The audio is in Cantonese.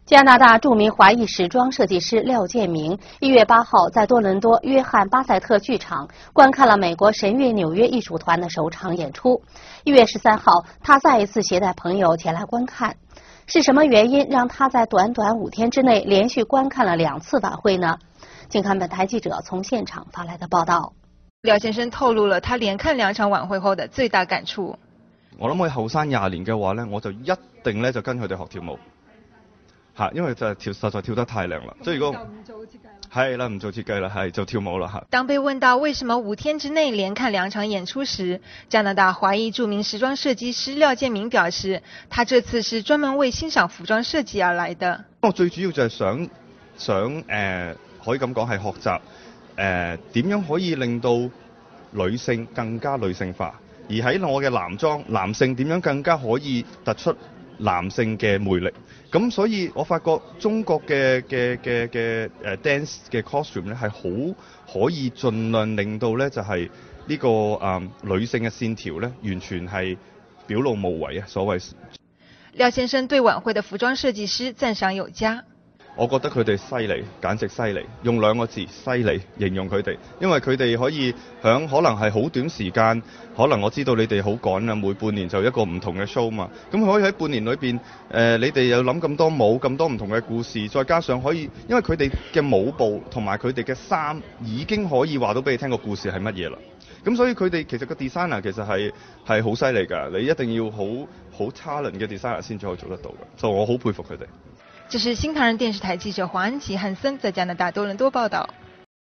加拿大著名华裔时装设计师廖建明1月8号在多伦多约翰巴塞特剧场观看了美国神韵纽约艺术团的首场演出。1月13号，他再一次携带朋友前来观看。是什么原因让他在短短5天之内连续观看了2次晚会呢？请看本台记者从现场发来的報道。廖先生透露了他連看2場晚會後的最大感觸。我諗我後生20年嘅話呢，我就一定咧就跟佢哋學跳舞。因為就實在跳得太靚啦，所以如果係啦，唔做設計啦，係就跳舞啦嚇。當被問到為什麼5天之內連看2場演出時，加拿大華裔著名時裝設計師廖建明表示，他這次是專門為欣賞服裝設計而來的。我最主要就係想可以咁講係學習點樣可以令到女性更加女性化，而喺我嘅男性點樣更加可以突出男性嘅魅力。咁所以我發覺中國嘅dance 嘅 costume 咧係好可以盡量令到咧就係呢個女性嘅線條咧完全係表露無遺啊，所謂。廖先生對晚會的服裝設計師讚賞有加。我覺得佢哋犀利，簡直犀利，用2個字犀利形容佢哋，因為佢哋可以響可能係好短時間，可能我知道你哋好趕啊，每半年就一個唔同嘅 show 嘛，咁可以喺半年裏邊，你哋又諗咁多舞，咁多唔同嘅故事，再加上可以，因為佢哋嘅舞步同埋佢哋嘅衫已經可以話到俾你聽個故事係乜嘢啦，咁所以佢哋其實個 designer 其實係好犀利㗎，你一定要好 talent 嘅 designer 先至可以做得到嘅，所以我好佩服佢哋。這是新唐人電視台記者黃安琪、漢森在加拿大多倫多報道。